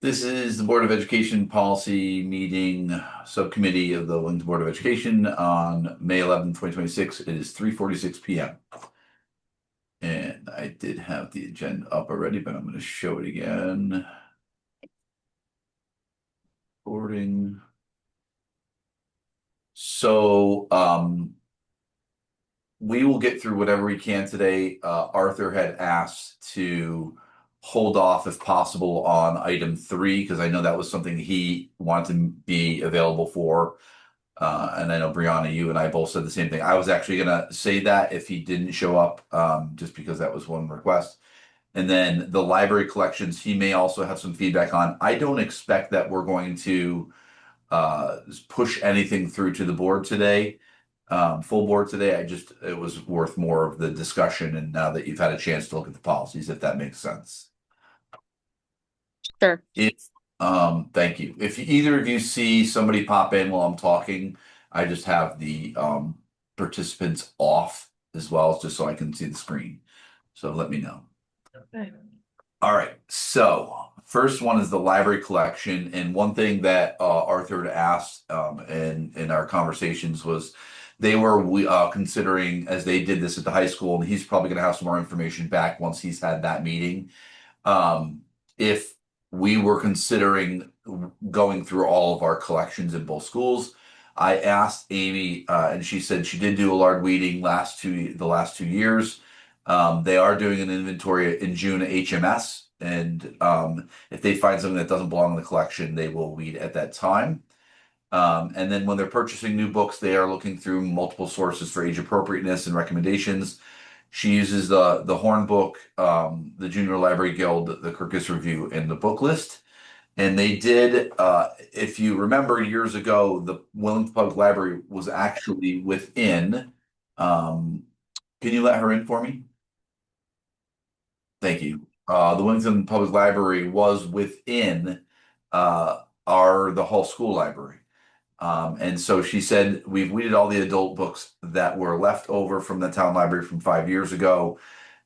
This is the Board of Education Policy Meeting Subcommittee of the Willington Board of Education on May 11th, 2026. It is 3:46 p.m. And I did have the agenda up already, but I'm going to show it again. Recording. So, we will get through whatever we can today. Arthur had asked to hold off if possible on item 3, because I know that was something he wanted to be available for. And I know Brianna, you and I both said the same thing. I was actually gonna say that if he didn't show up, just because that was one request. And then the library collections, he may also have some feedback on. I don't expect that we're going to push anything through to the board today, full board today. It was worth more of the discussion, and now that you've had a chance to look at the policies, if that makes sense. Sure. If Thank you. If either of you see somebody pop in while I'm talking, I just have the participants off as well, just so I can see the screen. So let me know. Okay. All right. So first one is the library collection, and one thing that Arthur had asked in our conversations was they were considering, as they did this at the high school, and he's probably going to have some more information back once he's had that meeting. If we were considering going through all of our collections in both schools, I asked Amy, and she said she did do a large weeding the last 2 years. They are doing an inventory in June at HMS, and if they find something that doesn't belong in the collection, they will weed at that time. And then when they're purchasing new books, they are looking through multiple sources for age appropriateness and recommendations. She uses the Horn Book, the Junior Library Guild, the Kirkus Review, and the Book List. And they did, if you remember years ago, the Willington Public Library was actually within. Can you let her in for me? Thank you. The Willington Public Library was within the whole school library. And so she said, we've weeded all the adult books that were left over from the town library from 5 years ago,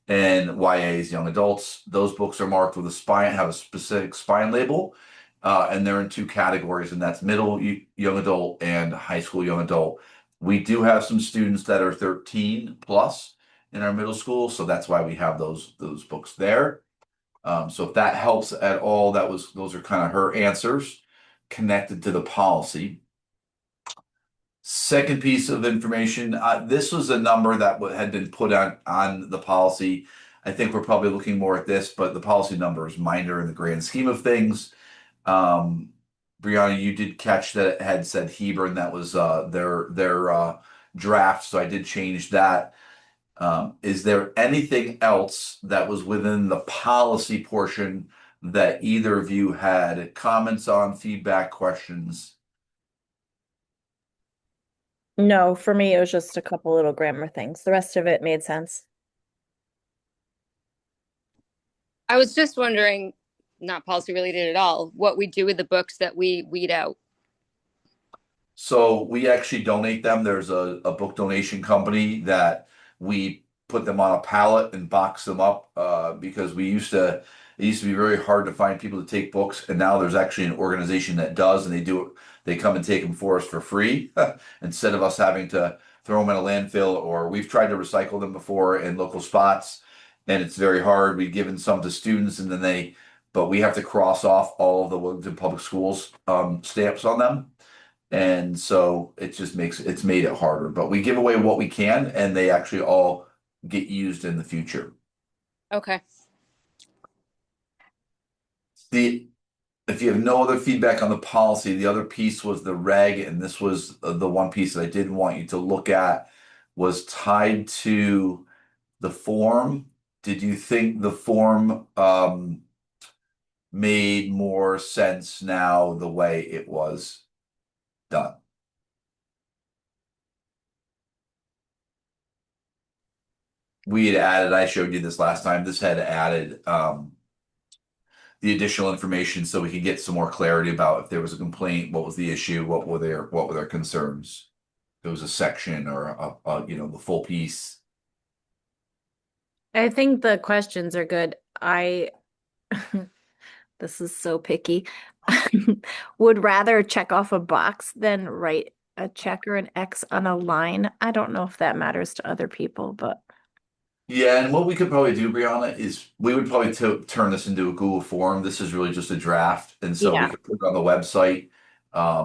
and YA's young adults. Those books are marked with have a specific spine label, and they're in two categories, and that's middle young adult and high school young adult. We do have some students that are 13 plus in our middle school, so that's why we have those books there. So if that helps at all, those are kind of her answers connected to the policy. Second piece of information, this was a number that had been put on the policy. I think we're probably looking more at this, but the policy number is minor in the grand scheme of things. Brianna, you did catch that it had said Hebron. That was their draft, so I did change that. Is there anything else that was within the policy portion that either of you had comments on, feedback, questions? No, for me, it was just a couple little grammar things. The rest of it made sense. I was just wondering, not policy related at all, what we do with the books that we weed out. So we actually donate them. There's a book donation company that we put them on a pallet and box them up, because it used to be very hard to find people to take books, and now there's actually an organization that does, and they come and take them for us for free instead of us having to throw them in a landfill, or we've tried to recycle them before in local spots, and it's very hard. We've given some to students, and then but we have to cross off all of the Willington Public Schools stamps on them. And so it's made it harder, but we give away what we can, and they actually all get used in the future. Okay. If you have no other feedback on the policy, the other piece was the reg, and this was the one piece that I didn't want you to look at, was tied to the form. Did you think the form made more sense now the way it was done? We had added, I showed you this last time, this had added the additional information so we could get some more clarity about if there was a complaint, what was the issue, what were their concerns. If it was a section or the full piece. I think the questions are good. I this is so picky, would rather check off a box than write a check or an X on a line. I don't know if that matters to other people, but Yeah, and what we could probably do, Brianna, is we would probably turn this into a Google form. This is really just a draft, and so we yeah. could put it on the website,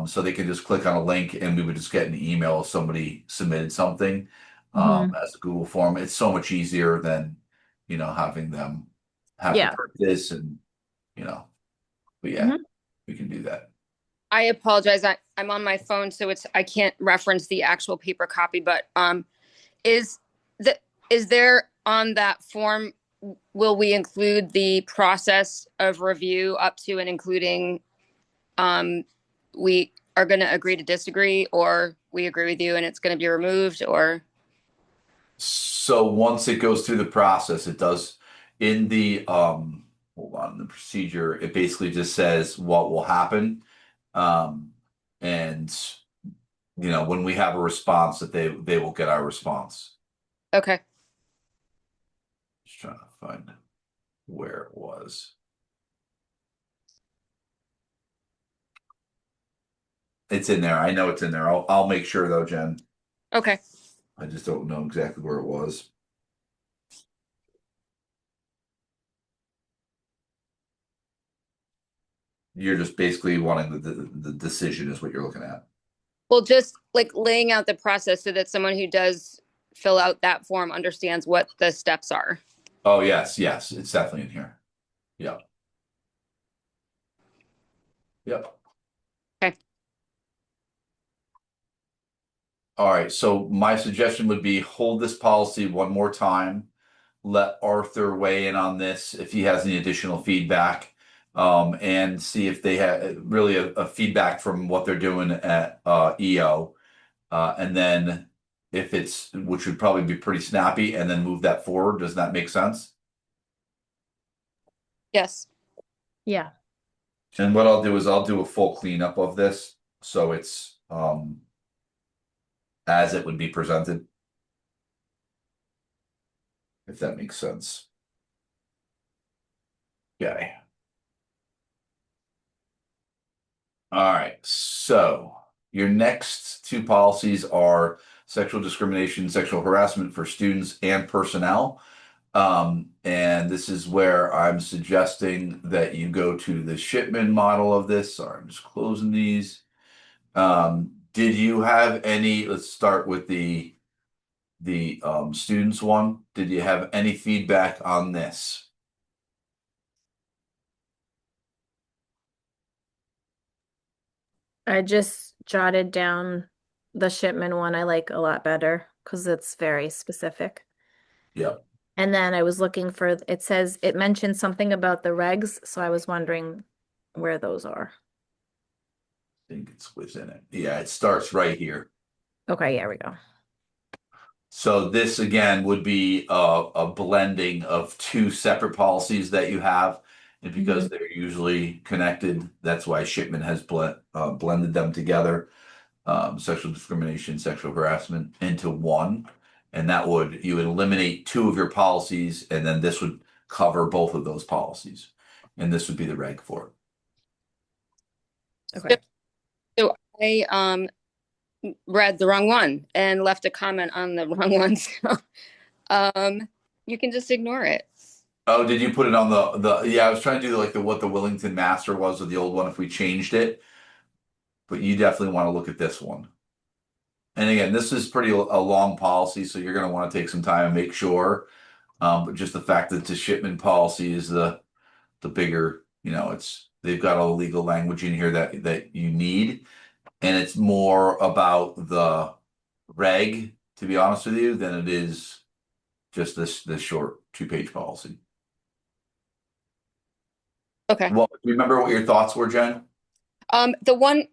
so they could just click on a link, and we would just get an email if somebody submitted something, Mhm. as a Google form. It's so much easier than, having them have to Yeah. print this, and you know. But yeah, Mhm. we can do that. I apologize. I'm on my phone, so I can't reference the actual paper copy, but is the is there on that form, will we include the process of review up to and including we are going to agree to disagree, or we agree with you and it's going to be removed, or So once it goes through the process, it does in the hold on, the procedure, it basically just says what will happen. Um, and when we have a response that they will get our response. okay. Just trying to find where it was. It's in there. I know it's in there. I'll make sure though, Jen. Okay. I just don't know exactly where it was. You're just basically wanting the decision is what you're looking at. Well, just like laying out the process so that someone who does fill out that form understands what the steps are. Oh yes, yes, it's definitely in here. Yep. Yep. Okay. All right, so my suggestion would be hold this policy one more time. Let Arthur weigh in on this if he has any additional feedback, and see if they have really a feedback from what they're doing at EO. And then if which would probably be pretty snappy, and then move that forward. Does that make sense? Yes. Yeah. And what I'll do is I'll do a full cleanup of this, so it's as it would be presented, if that makes sense. Okay. All right. So your next two policies are sexual discrimination, sexual harassment for students and personnel. And this is where I'm suggesting that you go to the Shipman model of this. Sorry, I'm just closing these. Did you have any, let's start with the students one. Did you have any feedback on this? I just jotted down the Shipman one I like a lot better because it's very specific. Yep. And then I was looking for, it says, it mentioned something about the regs, so I was wondering where those are. I think it's within it. Yeah, it starts right here. Okay, yeah, we go. So this again would be a blending of two separate policies that you have. And because Mhm. they're usually connected, that's why Shipman has blended them together. Sexual discrimination, sexual harassment into one. And you would eliminate two of your policies, and then this would cover both of those policies. And this would be the reg for it. Okay. So I read the wrong one and left a comment on the wrong one. So you can just ignore it. Oh, did you put it on yeah, I was trying to do like what the Willington Master was with the old one if we changed it. But you definitely want to look at this one. And again, this is a long policy, so you're going to want to take some time and make sure. But just the fact that the shipment policy is the bigger, they've got all the legal language in here that you need, and it's more about the reg, to be honest with you, than it is just this short 2-page policy. Okay. Well, do you remember what your thoughts were, Jen? The one,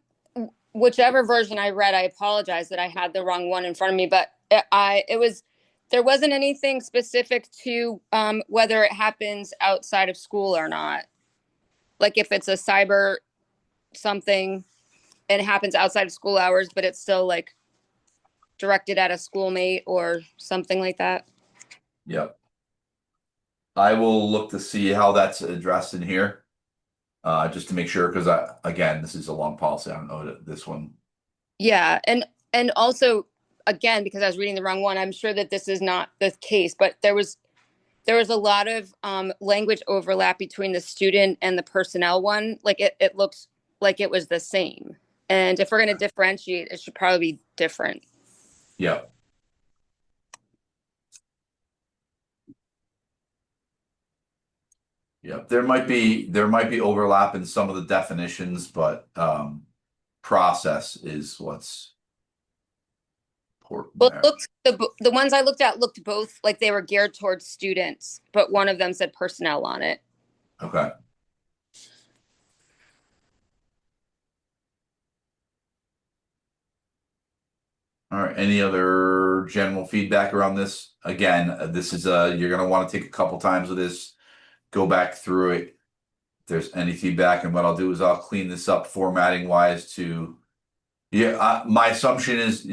whichever version I read, I apologize that I had the wrong one in front of me, but there wasn't anything specific to whether it happens outside of school or not. Like if it's a cyber something and it happens outside of school hours, but it's still like directed at a schoolmate or something like that. Yep. I will look to see how that's addressed in here. just to make sure, because again, this is a long policy. I don't know this one. Yeah, and also again, because I was reading the wrong one, I'm sure that this is not the case, but there was a lot of language overlap between the student and the personnel one. Like it looks like it was the same. And if we're going to differentiate, it should probably be different. Yeah. Yeah, there might be overlap in some of the definitions, but process is what's important Well, there. it looked the ones I looked at looked both like they were geared towards students, but one of them said personnel on it. Okay. All right. Any other general feedback around this? Again, this is you're gonna want to take a couple times with this, go back through it. If there's any feedback, and what I'll do is I'll clean this up formatting wise to yeah. My assumption is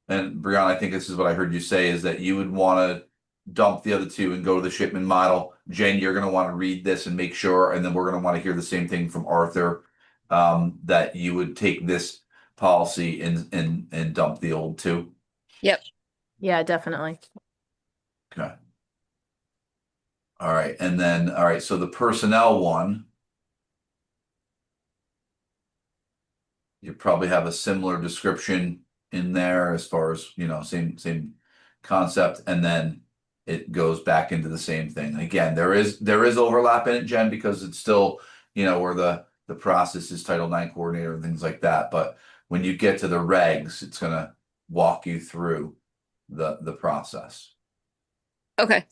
and Brianna, I think this is what I heard you say is that you would want to dump the other two and go to the shipment model. Jen, you're going to want to read this and make sure, and then we're going to want to hear the same thing from Arthur, that you would take this policy and dump the old two. Yep. Yeah, definitely. Okay. All right, and then all right, so the personnel one, you probably have a similar description in there as far as, same concept, and then it goes back into the same thing. Again, there is overlap in it, Jen, because it's still, where the process is Title IX coordinator and things like that. But when you get to the regs, it's gonna walk you through the process. Okay.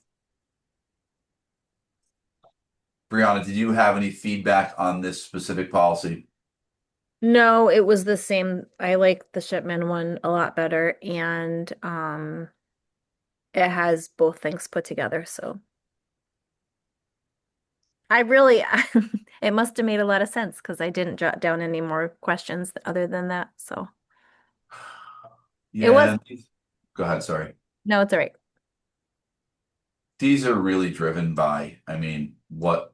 Brianna, did you have any feedback on this specific policy? No, it was the same. I like the Shipman one a lot better, and it has both things put together, so I really it must have made a lot of sense because I didn't jot down any more questions other than that. So it was Yeah. Go ahead, sorry. no, it's all right. These are really driven by, I mean, what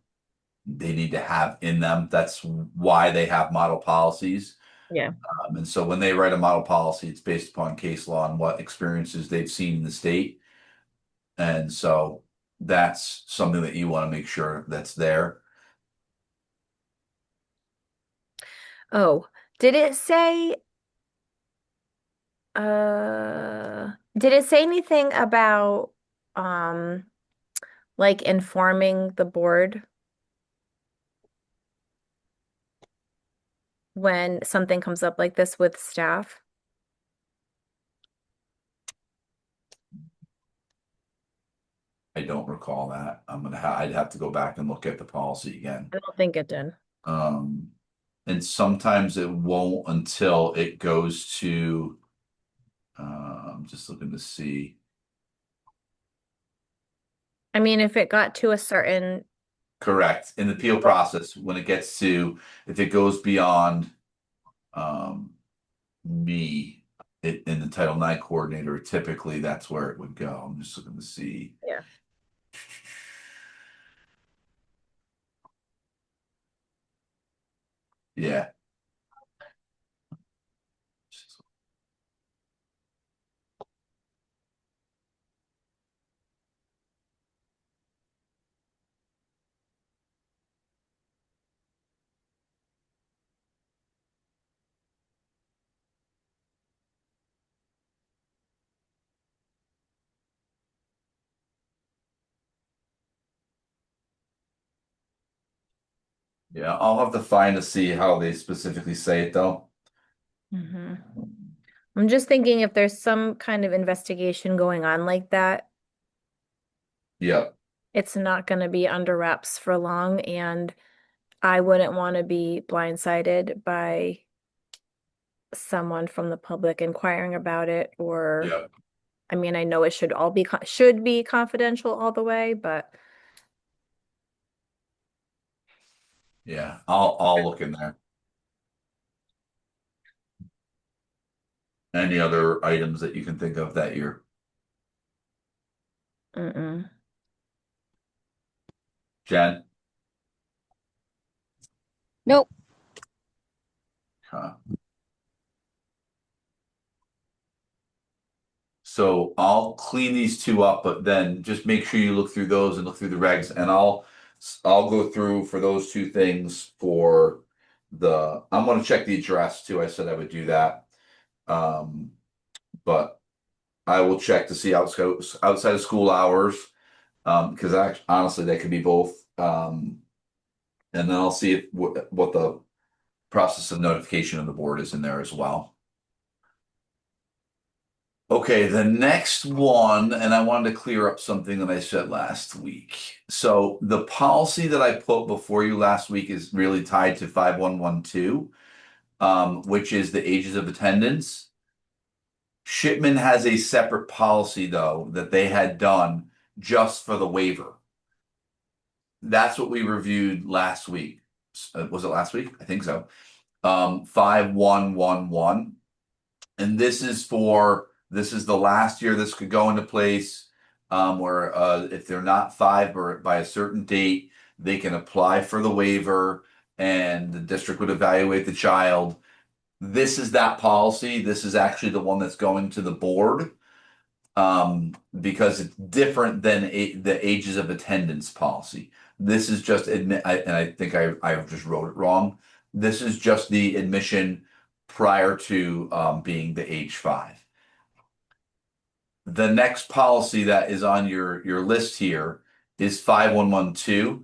they need to have in them. That's why they have model policies. Yeah. And so when they write a model policy, it's based upon case law and what experiences they've seen in the state. And so that's something that you want to make sure that's there. Oh, did it say did it say anything about um like informing the board when something comes up like this with staff? I don't recall that. I'd have to go back and look at the policy again. I don't think it did. Um, and sometimes it won't until it goes to, I'm just looking to see. I mean, if it got to a certain Correct. In the appeal process, when it gets to, if it goes beyond um me in the Title IX coordinator, typically that's where it would go. I'm just looking to see. yeah. Yeah. Yeah, I'll have to find to see how they specifically say it though. hmm I'm just thinking if there's some kind of investigation going on like that, Yeah. it's not going to be under wraps for long, and I wouldn't want to be blindsided by someone from the public inquiring about it, or Yeah. I mean, I know it should all be should be confidential all the way, but Yeah. I'll look in there. Any other items that you can think of that you're mm-mm. Jen? Nope. Okay. So I'll clean these two up, but then just make sure you look through those and look through the regs, and I'll go through for those two things for I'm gonna check the address too. I said I would do that. But I will check to see outside of school hours, because honestly, they could be both. And then I'll see what the process of notification of the board is in there as well. Okay, the next one, and I wanted to clear up something that I said last week. So the policy that I put before you last week is really tied to 5112, which is the ages of attendance. Shipman has a separate policy, though, that they had done just for the waiver. That's what we reviewed last week. Was it last week? I think so. 5111. And this is the last year this could go into place, where if they're not five or by a certain date, they can apply for the waiver and the district would evaluate the child. This is that policy. This is actually the one that's going to the board, because it's different than the ages of attendance policy. This is just and I think I just wrote it wrong. This is just the admission prior to being the age 5. The next policy that is on your list here is 5112,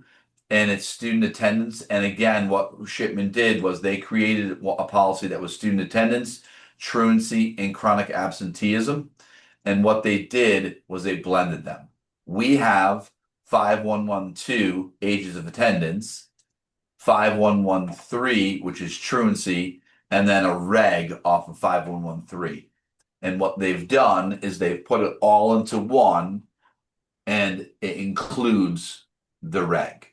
and it's student attendance. And again, what Shipman did was they created a policy that was student attendance, truancy, and chronic absenteeism. And what they did was they blended them. We have 5112 ages of attendance, 5113, which is truancy, and then a reg off of 5113. And what they've done is they've put it all into one, and it includes the reg,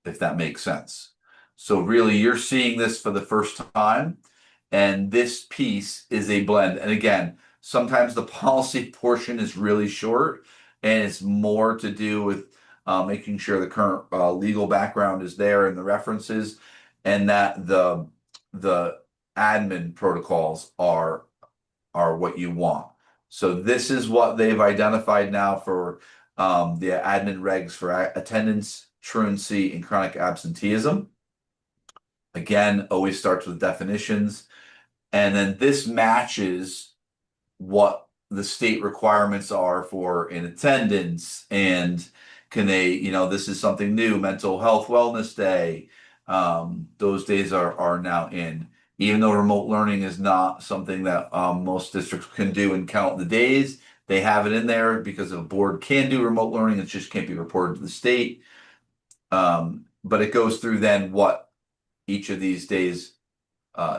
if that makes sense. So really, you're seeing this for the first time, and this piece is a blend. And again, sometimes the policy portion is really short, and it's more to do with making sure the current legal background is there and the references, and that the admin protocols are what you want. So this is what they've identified now for the admin regs for attendance, truancy, and chronic absenteeism. Again, always starts with definitions. And then this matches what the state requirements are for in attendance, and can they, this is something new, mental health wellness day. Those days are now in, even though remote learning is not something that most districts can do and count the days. They have it in there because a board can do remote learning, it just can't be reported to the state. But it goes through then what each of these days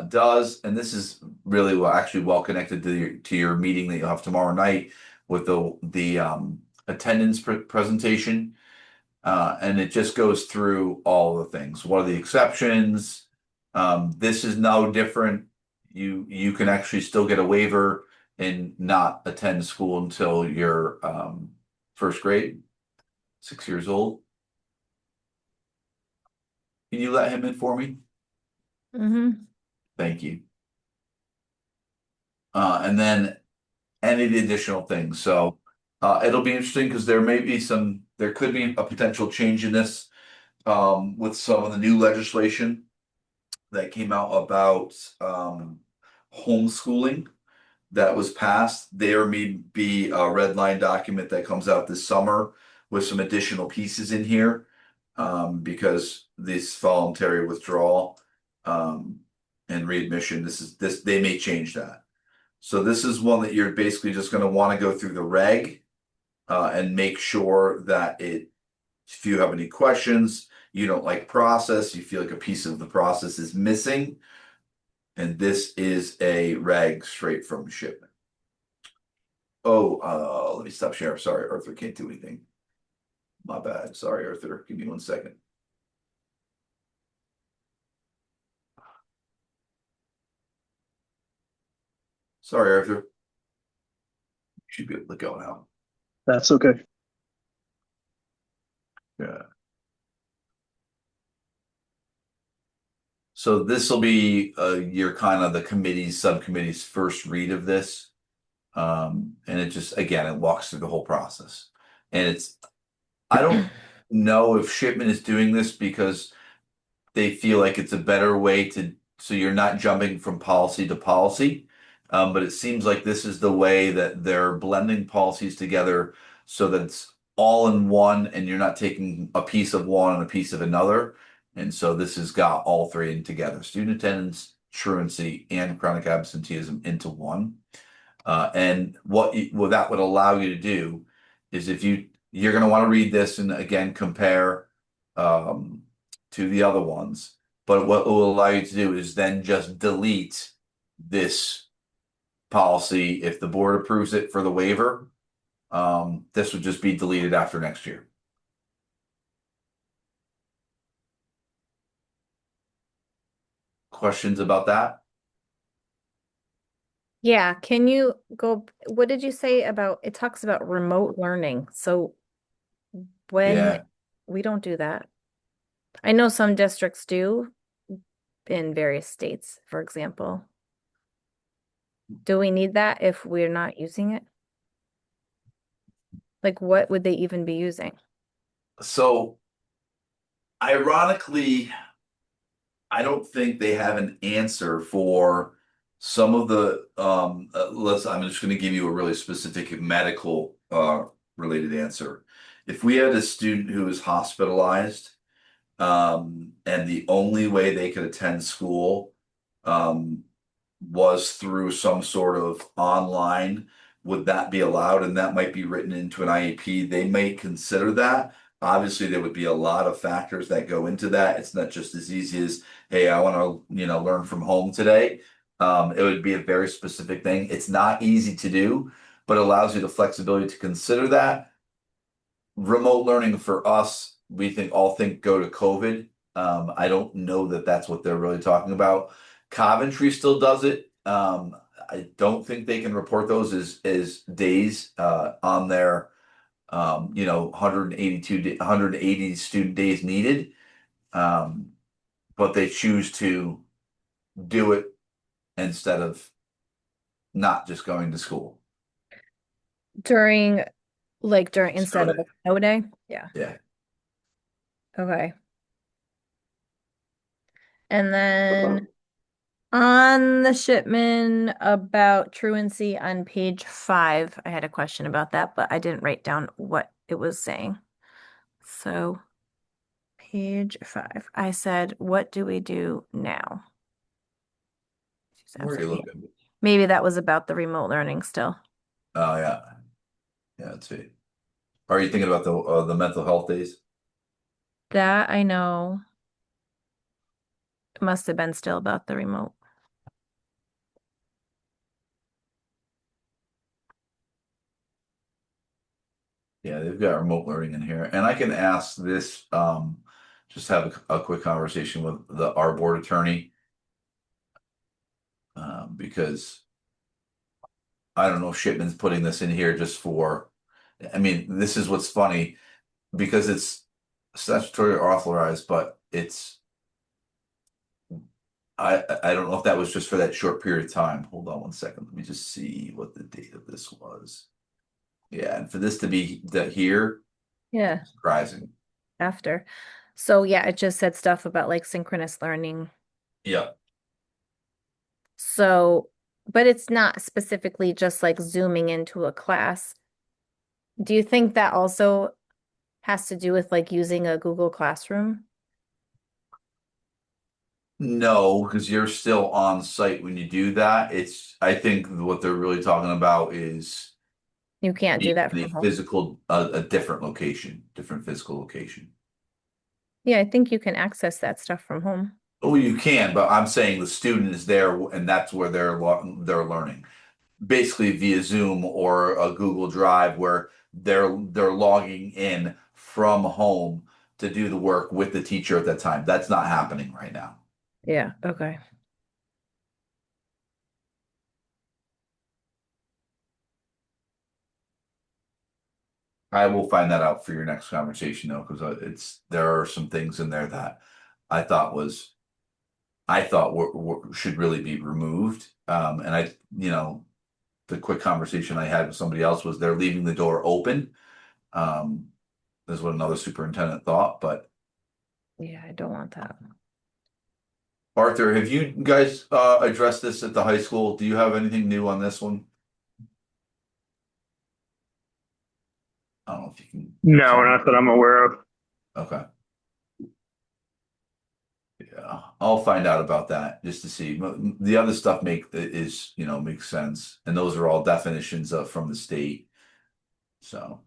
does, and this is really well connected to your meeting that you'll have tomorrow night with the attendance presentation, and it just goes through all the things. What are the exceptions? This is no different. You can actually still get a waiver and not attend school until you're first grade, 6 years old. Can you let him in for me? Thank you. And then any of the additional things. So it'll be interesting because there could be a potential change in this with some of the new legislation that came out about homeschooling that was passed. There may be a red line document that comes out this summer with some additional pieces in here, because this voluntary withdrawal and readmission, they may change that. So this is one that you're basically just going to want to go through the reg and make sure that if you have any questions, you don't like process, you feel like a piece of the process is missing, and this is a reg straight from Shipman. Oh, let me stop sharing. Sorry, Arthur can't do anything. My bad. Sorry, Arthur. Give me 1 second. Sorry, Arthur. You should be able to go now. That's okay. Yeah. . . . . . . . . . . . . . . . . . . . . . . . . . . . . . . . . . . . . . . . . . . . . . . . . . . . . . . . . So this will be your kind of the committee's subcommittee's first read of this. And it just, again, it walks through the whole process. And I don't know if Shipman is doing this because they feel like it's a better way so you're not jumping from policy to policy. But it seems like this is the way that they're blending policies together so that it's all in one and you're not taking a piece of one and a piece of another. And so this has got all three in together, student attendance, truancy, and chronic absenteeism into one. And what that would allow you to do is if you're going to want to read this and again compare to the other ones, but what it will allow you to do is then just delete this policy if the board approves it for the waiver. This would just be deleted after next year. Questions about that? Yeah, can you go, what did you say about, it talks about remote learning. So when Yeah. we don't do that. I know some districts do in various states, for example. Do we need that if we're not using it? Like, what would they even be using? So ironically, I don't think they have an answer for some of the I'm just going to give you a really specific medical related answer. If we had a student who was hospitalized and the only way they could attend school um was through some sort of online, would that be allowed? And that might be written into an IEP. They may consider that. Obviously, there would be a lot of factors that go into that. It's not just as easy as, hey, I want to, learn from home today. It would be a very specific thing. It's not easy to do, but allows you the flexibility to consider that. Remote learning for us, we think go to COVID. I don't know that that's what they're really talking about. Coventry still does it. I don't think they can report those as days on their 180 student days needed. But they choose to do it instead of not just going to school. During instead of a snow day? Yeah. Yeah. Okay. And then on the Shipman about truancy on page 5, I had a question about that, but I didn't write down what it was saying. So page 5, I said, what do we do now? Where are you looking? Maybe that was about the remote learning still. Oh yeah. Yeah, let's see. Are you thinking about the mental health days? That I know. It must have been still about the remote. Yeah, they've got remote learning in here, and I can ask this. Just have a quick conversation with our board attorney, because I don't know if Shipman's putting this in here just for. I mean, this is what's funny because it's statutory authorized, but it's. I don't know if that was just for that short period of time. Hold on one second. Let me just see what the date of this was. Yeah, and for this to be here, Yeah, surprising. after. So yeah, it just said stuff about like synchronous learning. Yeah. So, but it's not specifically just like zooming into a class. Do you think that also has to do with like using a Google Classroom? No, because you're still on site when you do that. I think what they're really talking about is You can't do that the from home. physical, a different location, different physical location. Yeah, I think you can access that stuff from home. Oh, you can, but I'm saying the student is there and that's where they're learning. Basically via Zoom or a Google Drive where they're logging in from home to do the work with the teacher at that time. That's not happening right now. Yeah, okay. I will find that out for your next conversation though, because there are some things in there that I thought I thought should really be removed. And I, the quick conversation I had with somebody else was they're leaving the door open. Is what another superintendent thought, but Yeah, I don't want that. Arthur, have you guys addressed this at the high school? Do you have anything new on this one? I don't know if you can. No, not that I'm aware of. Okay. Yeah, I'll find out about that just to see. The other stuff makes sense, and those are all definitions from the state. So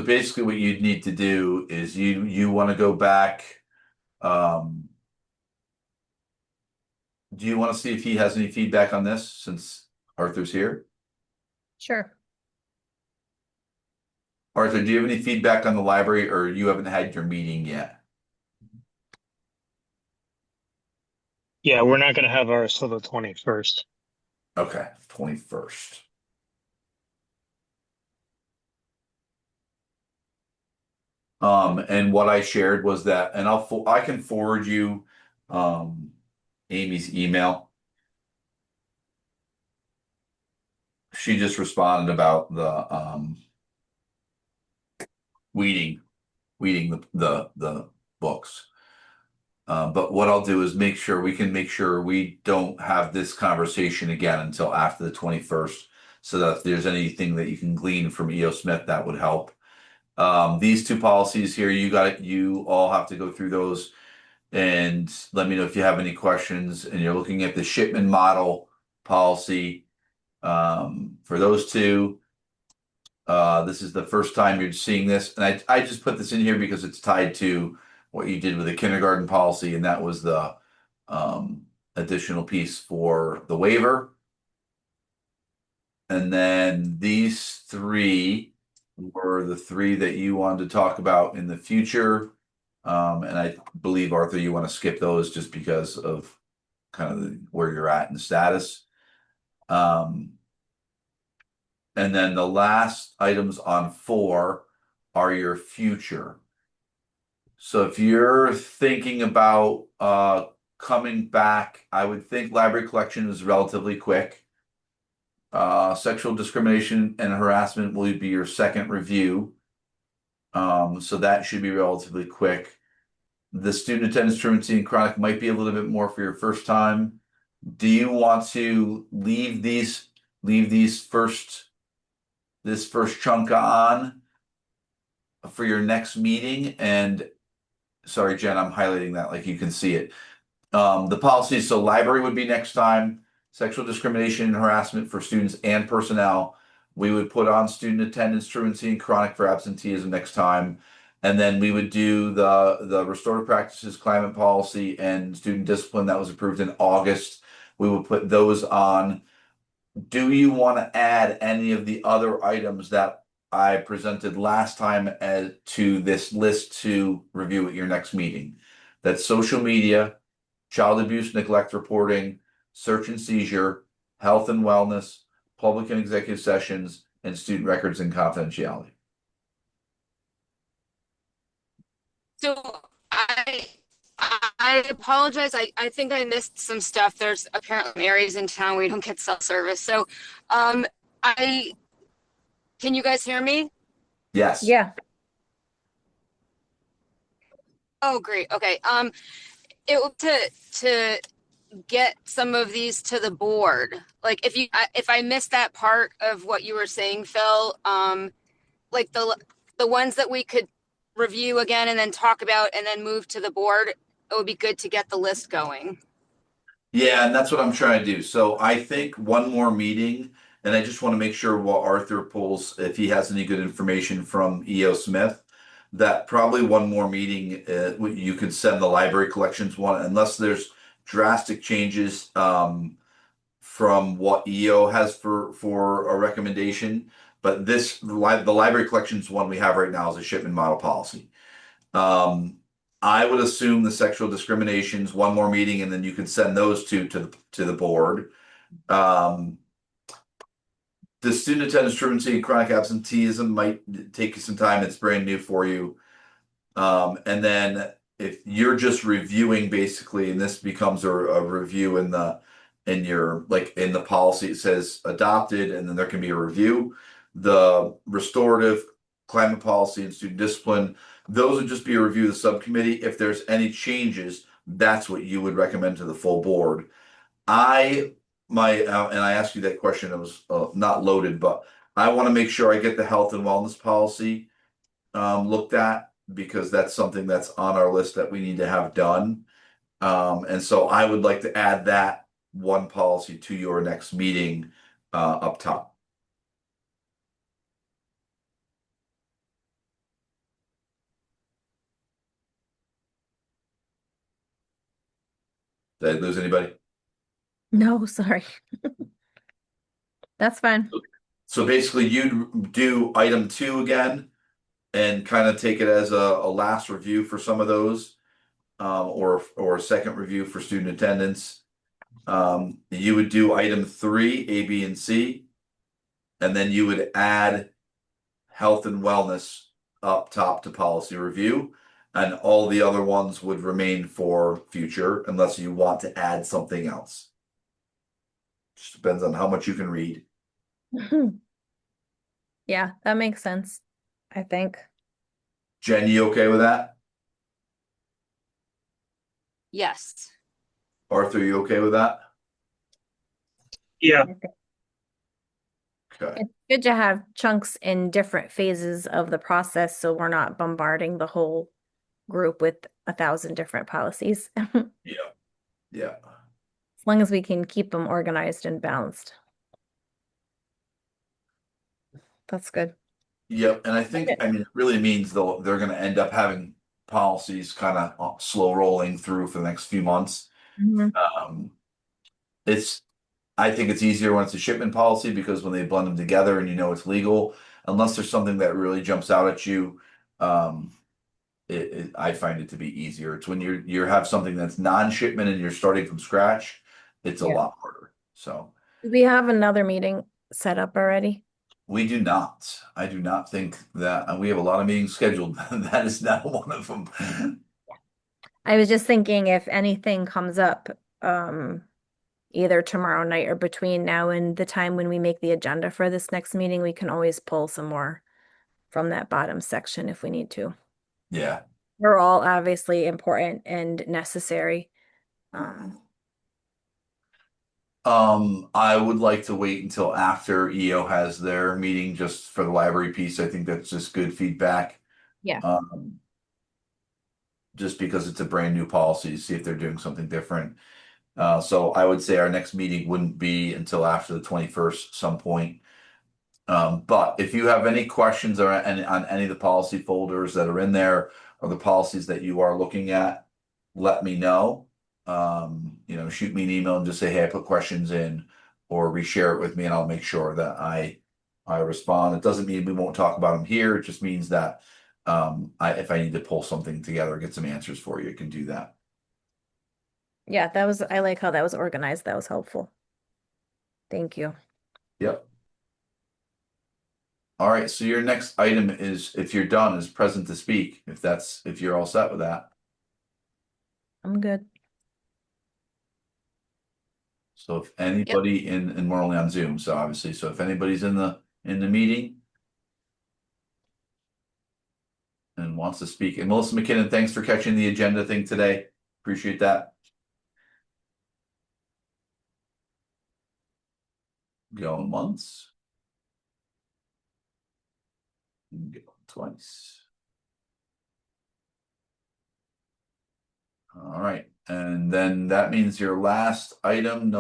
basically, what you'd need to do is you want to go back. Do you want to see if he has any feedback on this since Arthur's here? Sure. Arthur, do you have any feedback on the library, or you haven't had your meeting yet? Yeah, we're not going to have ours till the 21st. Okay, 21st. And what I shared was that, and I can forward you Amy's email. She just responded about the weeding the books. But what I'll do is make sure we don't have this conversation again until after the 21st, so that if there's anything that you can glean from E.O. Smith, that would help. These two policies here, you all have to go through those and let me know if you have any questions. And you're looking at the shipment model policy for those two. This is the first time you're seeing this, and I just put this in here because it's tied to what you did with the kindergarten policy, and that was the additional piece for the waiver. And then these three were the three that you wanted to talk about in the future. And I believe, Arthur, you want to skip those just because of kind of where you're at in the status. And then the last items on 4 are your future. So if you're thinking about coming back, I would think library collection is relatively quick. Sexual discrimination and harassment will be your second review. So that should be relatively quick. The student attendance truancy and chronic might be a little bit more for your first time. Do you want to leave this first chunk on for your next meeting? And sorry, Jen, I'm highlighting that like you can see it. The policies, so library would be next time. Sexual discrimination and harassment for students and personnel. We would put on student attendance truancy and chronic for absenteeism next time. And then we would do the restorative practices, climate policy, and student discipline that was approved in August. We would put those on. Do you want to add any of the other items that I presented last time to this list to review at your next meeting? That's social media, child abuse, neglect reporting, search and seizure, health and wellness, public and executive sessions, and student records and confidentiality. So I apologize. I think I missed some stuff. There's apparently areas in town where we don't get cell service. So can you guys hear me? Yes. Yeah. Oh, great. Okay. To get some of these to the board. Like if I missed that part of what you were saying, Phil, like the ones that we could review again and then talk about and then move to the board, it would be good to get the list going. Yeah, and that's what I'm trying to do. So I think one more meeting, and I just want to make sure while Arthur pulls, if he has any good information from E.O. Smith, that probably one more meeting, you could send the library collections one, unless there's drastic changes from what EO has for a recommendation. But the library collections one we have right now is a shipment model policy. I would assume the sexual discriminations one more meeting, and then you can send those two to the board. The student attendance truancy and chronic absenteeism might take you some time. It's brand new for you. And then if you're just reviewing basically, and this becomes a review in the policy, it says adopted, and then there can be a review. The restorative, climate policy, and student discipline, those would just be a review of the subcommittee. If there's any changes, that's what you would recommend to the full board. And I asked you that question, it was not loaded, but I want to make sure I get the health and wellness policy looked at, because that's something that's on our list that we need to have done. And so I would like to add that one policy to your next meeting up top. Did I lose anybody? No, sorry. That's fine. So basically you'd do item 2 again and kind of take it as a last review for some of those, or a second review for student attendance. You would do item 3, A, B, and C, and then you would add health and wellness up top to policy review, and all the other ones would remain for future unless you want to add something else. Just depends on how much you can read. Yeah, that makes sense, I think. Jen, you okay with that? Yes. Arthur, you okay with that? Yeah, Okay. It's good to have chunks in different phases of the process, so we're not bombarding the whole group with 1,000 different policies. As Yeah. Yeah. long as we can keep them organized and balanced. That's good. Yep, and I think, I mean, it really means they're gonna end up having policies kind of slow rolling through for the next few months. I think it's easier when it's a shipment policy, because when they blend them together and you know it's legal, unless there's something that really jumps out at you, I find it to be easier. It's when you have something that's non-shipment and you're starting from scratch, it's a Yeah. lot harder. So Do we have another meeting set up already? we do not. I do not think that, and we have a lot of meetings scheduled. That is not one of them. I was just thinking if anything comes up, either tomorrow night or between now and the time when we make the agenda for this next meeting, we can always pull some more from that bottom section if we need to. Yeah. They're all obviously important and necessary. I would like to wait until after EO has their meeting just for the library piece. I think that's just good feedback. Yeah. Just because it's a brand new policy, see if they're doing something different. So I would say our next meeting wouldn't be until after the 21st, some point. But if you have any questions on any of the policy folders that are in there, or the policies that you are looking at, let me know. Shoot me an email and just say, hey, I put questions in, or reshare it with me, and I'll make sure that I respond. It doesn't mean we won't talk about them here. It just means that if I need to pull something together, get some answers for you, I can do that. Yeah, I like how that was organized. That was helpful. Thank you. Yep. All right, so your next item is, if you're done, is present to speak, if you're all set with that. I'm good. So if anybody and we're only on Zoom, so obviously, so if anybody's in the meeting and wants to speak, and Melissa McKinnon, thanks for catching the agenda thing today. Appreciate that. Going once. Going twice. All right, and then that means your last item,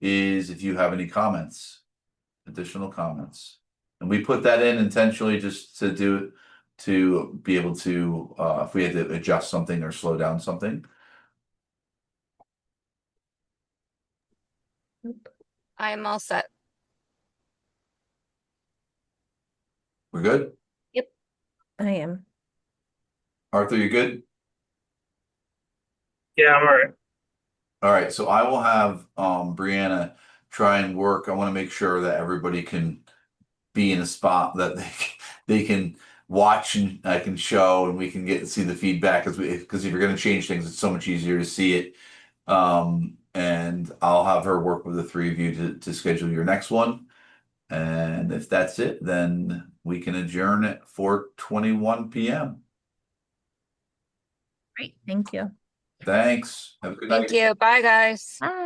is if you have any comments, additional comments. And we put that in intentionally just to be able to, if we had to adjust something or slow down something. I am all set. We're good? I am. Arthur, you good? yeah, I'm all right. All right, so I will have Brianna try and work. I want to make sure that everybody can be in a spot that they can watch and I can show and we can see the feedback because if you're going to change things, it's so much easier to see it. And I'll have her work with the three of you to schedule your next one. And if that's it, then we can adjourn at 4:21 p.m. Great, thank you. Thanks. Have a good night. Thank you. Bye, guys. Bye.